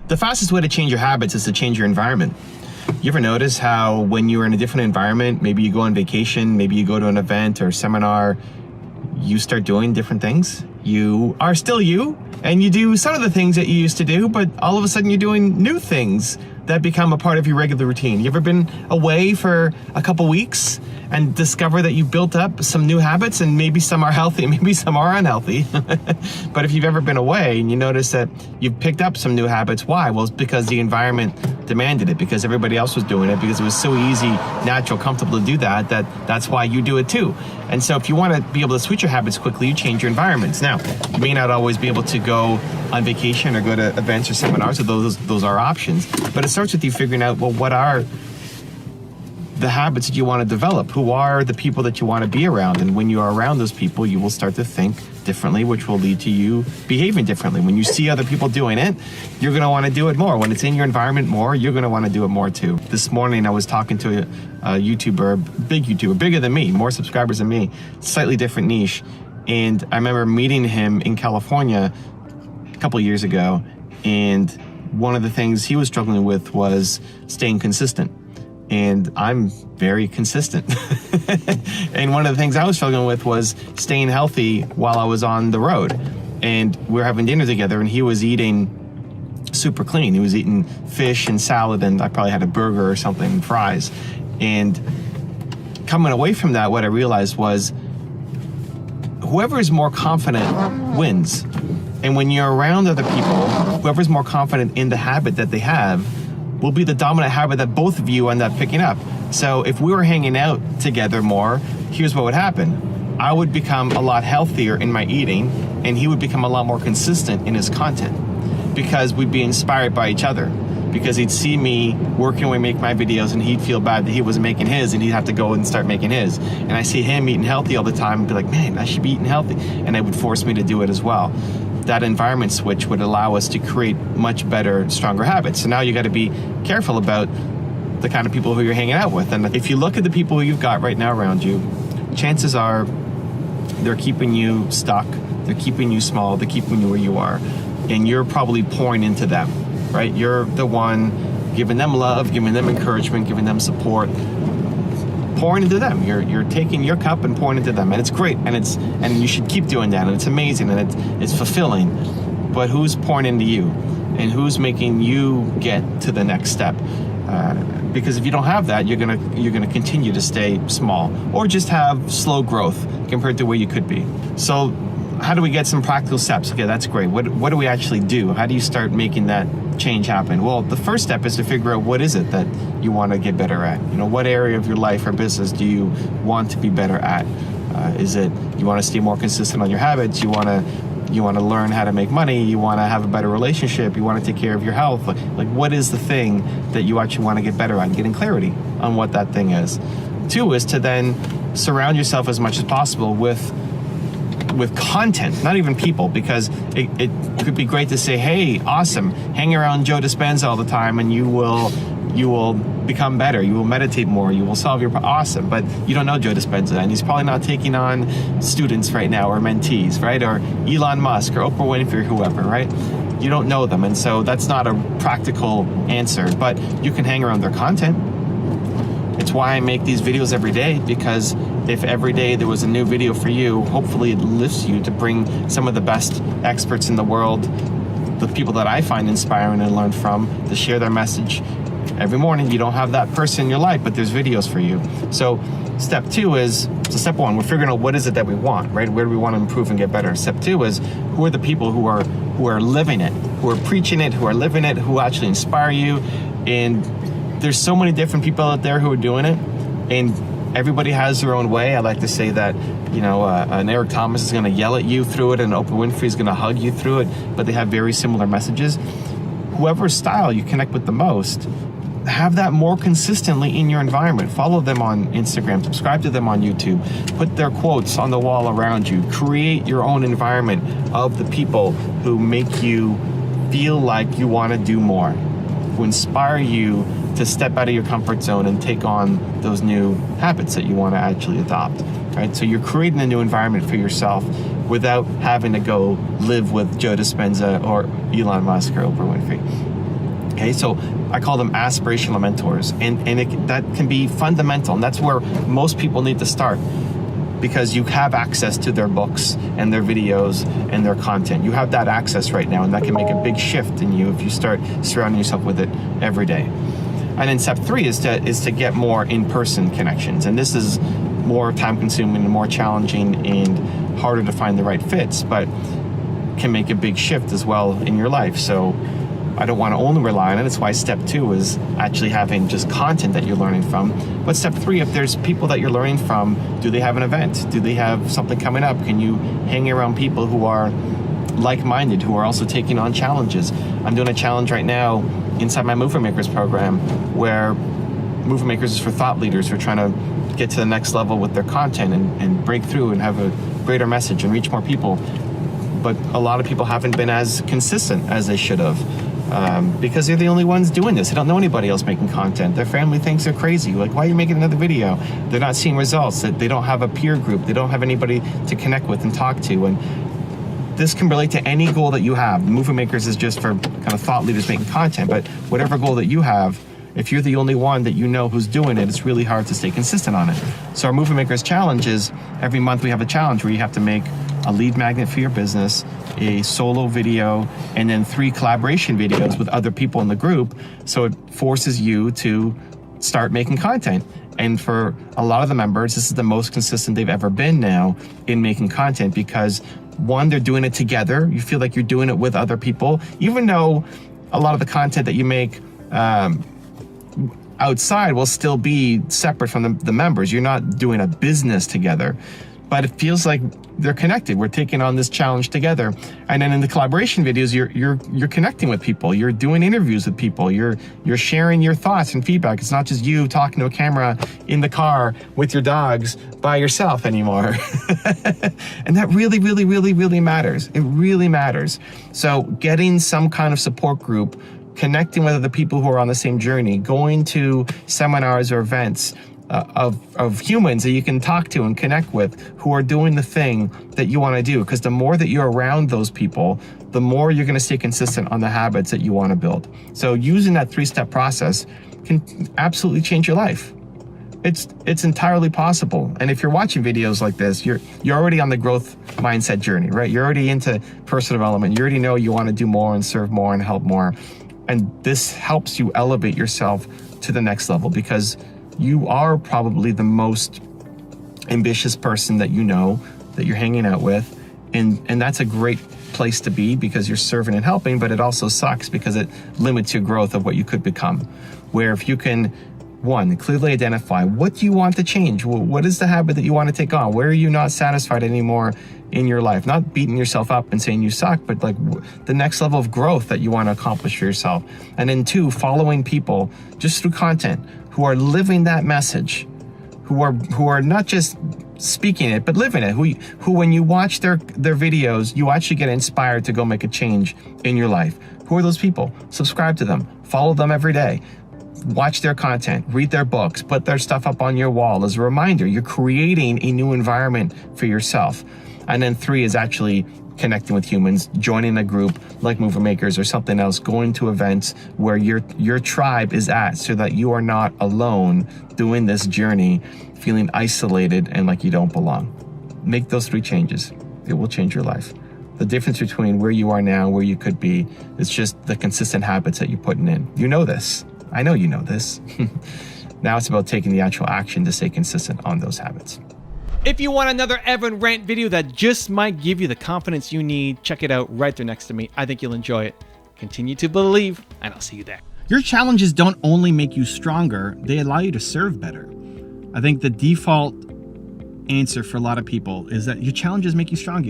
The fastest way to change your habits is to change your environment. You ever notice how when you're in a different environment, maybe you go on vacation, maybe you go to an event or seminar, you start doing different things? You are still you, and you do some of the things that you used to do, but all of a sudden you're doing new things that become a part of your regular routine. You ever been away for a couple weeks and discover that you built up some new habits, and maybe some are healthy, maybe some are unhealthy. But if you've ever been away and you notice that you've picked up some new habits, why? Well, it's because the environment demanded it, because everybody else was doing it, because it was so easy, natural, comfortable to do that, that's why you do it too. And so if you want to be able to switch your habits quickly, you change your environments. Now, you may not always be able to go on vacation or go to events or seminars, so those are options. But it starts with you figuring out, well, what are the habits that you want to develop? Who are the people that you want to be around? And when you are around those people, you will start to think differently, which will lead to you behaving differently. When you see other people doing it, you're going to want to do it more. When it's in your environment more, you're going to want to do it more too. This morning, I was talking to a YouTuber, big YouTuber, bigger than me, more subscribers than me, slightly different niche. And I remember meeting him in California a couple of years ago. And one of the things he was struggling with was staying consistent. And I'm very consistent. And one of the things I was struggling with was staying healthy while I was on the road. And we were having dinner together, and he was eating super clean. He was eating fish and salad, and I probably had a burger or something, and fries. And coming away from that, what I realized was whoever is more confident wins. And when you're around other people, whoever's more confident in the habit that they have will be the dominant habit that both of you end up picking up. So if we were hanging out together more, here's what would happen. I would become a lot healthier in my eating, and he would become a lot more consistent in his content, because we'd be inspired by each other. Because he'd see me working away, make my videos, and he'd feel bad that he wasn't making his, and he'd have to go and start making his. And I see him eating healthy all the time and be like, man, I should be eating healthy. And it would force me to do it as well. That environment switch would allow us to create much better, stronger habits. So now you got to be careful about the kind of people who you're hanging out with. And if you look at the people who you've got right now around you, chances are they're keeping you stuck, they're keeping you small, they're keeping you where you are. And you're probably pouring into them, right? You're the one giving them love, giving them encouragement, giving them support, pouring into them. You're taking your cup and pouring into them, and it's great, and you should keep doing that, and it's amazing, and it's fulfilling. But who's pouring into you, and who's making you get to the next step? Because if you don't have that, you're gonna continue to stay small, or just have slow growth compared to where you could be. So how do we get some practical steps? Okay, that's great. What do we actually do? How do you start making that change happen? Well, the first step is to figure out what is it that you want to get better at. What area of your life or business do you want to be better at? Is it you want to stay more consistent on your habits? You want to learn how to make money? You want to have a better relationship? You want to take care of your health? Like what is the thing that you actually want to get better at? Getting clarity on what that thing is. 2 is to then surround yourself as much as possible with content, not even people, because it could be great to say, hey, awesome, hang around Joe Dispenza all the time and you will become better, you will meditate more, you will solve your awesome, but you don't know Joe Dispenza, and he's probably not taking on students right now or mentees, right? Or Elon Musk or Oprah Winfrey or whoever, right? You don't know them, and so that's not a practical answer, but you can hang around their content. It's why I make these videos every day, because if every day there was a new video for you, hopefully it lifts you to bring some of the best experts in the world, the people that I find inspiring and learn from, to share their message. Every morning, you don't have that person in your life, but there's videos for you. So step 2 is, so step 1, we're figuring out what is it that we want, right? Where do we want to improve and get better? Step 2 is, who are the people who are living it, who are preaching it, who are living it, who actually inspire you? And there's so many different people out there who are doing it, and everybody has their own way. I like to say that, an Eric Thomas is going to yell at you through it, and Oprah Winfrey is going to hug you through it, but they have very similar messages. Whoever's style you connect with the most, have that more consistently in your environment. Follow them on Instagram, subscribe to them on YouTube, put their quotes on the wall around you, create your own environment of the people who make you feel like you want to do more, who inspire you to step out of your comfort zone and take on those new habits that you want to actually adopt, right? So you're creating a new environment for yourself without having to go live with Joe Dispenza or Elon Musk or Oprah Winfrey. Okay, so I call them aspirational mentors, and that can be fundamental, and that's where most people need to start, because you have access to their books and their videos and their content. You have that access right now, and that can make a big shift in you if you start surrounding yourself with it every day. And then step 3 is to get more in-person connections, and this is more time-consuming and more challenging and harder to find the right fits, but can make a big shift as well in your life. So I don't want to only rely on it. That's why step 2 is actually having just content that you're learning from. But step 3, if there's people that you're learning from, do they have an event? Do they have something coming up? Can you hang around people who are like-minded, who are also taking on challenges? I'm doing a challenge right now inside my Mover Makers program, where Mover Makers is for thought leaders who are trying to get to the next level with their content and break through and have a greater message and reach more people. But a lot of people haven't been as consistent as they should have. Because they're the only ones doing this. They don't know anybody else making content. Their family thinks they're crazy. Like, why are you making another video? They're not seeing results. They don't have a peer group. They don't have anybody to connect with and talk to. And this can relate to any goal that you have. Mover Makers is just for kind of thought leaders making content, but whatever goal that you have, if you're the only one that you know who's doing it, it's really hard to stay consistent on it. So our Mover Makers challenge is, every month we have a challenge where you have to make a lead magnet for your business, a solo video, and then 3 collaboration videos with other people in the group. So it forces you to start making content. And for a lot of the members, this is the most consistent they've ever been now in making content, because 1, they're doing it together. You feel like you're doing it with other people, even though a lot of the content that you make outside will still be separate from the members. You're not doing a business together, but it feels like they're connected. We're taking on this challenge together. And then in the collaboration videos, you're connecting with people. You're doing interviews with people. You're sharing your thoughts and feedback. It's not just you talking to a camera in the car with your dogs by yourself anymore. And that really, really, really, really matters. It really matters. So getting some kind of support group, connecting with other people who are on the same journey, going to seminars or events of humans that you can talk to and connect with, who are doing the thing that you want to do. Because the more that you're around those people, the more you're going to stay consistent on the habits that you want to build. So using that 3-step process can absolutely change your life. It's entirely possible. And if you're watching videos like this, you're already on the growth mindset journey, right? You're already into personal development. You already know you want to do more and serve more and help more. And this helps you elevate yourself to the next level, because you are probably the most ambitious person that you know, that you're hanging out with. And that's a great place to be, because you're serving and helping, but it also sucks because it limits your growth of what you could become. Where if you can, 1, clearly identify, what do you want to change? What is the habit that you want to take on? Where are you not satisfied anymore in your life? Not beating yourself up and saying you suck, but like the next level of growth that you want to accomplish for yourself. And then 2, following people just through content who are living that message, who are not just speaking it, but living it, who when you watch their videos, you actually get inspired to go make a change in your life. Who are those people? Subscribe to them, follow them every day, watch their content, read their books, put their stuff up on your wall as a reminder. You're creating a new environment for yourself. And then 3 is actually connecting with humans, joining a group like Mover Makers or something else, going to events where your tribe is at, so that you are not alone doing this journey, feeling isolated and like you don't belong. Make those 3 changes. It will change your life. The difference between where you are now and where you could be is just the consistent habits that you're putting in. You know this. I know you know this. Now it's about taking the actual action to stay consistent on those habits. If you want another Evan rant video that just might give you the confidence you need, check it out right there next to me. I think you'll enjoy it. Continue to believe, and I'll see you there. Your challenges don't only make you stronger, they allow you to serve better. I think the default answer for a lot of people is that your challenges make you stronger.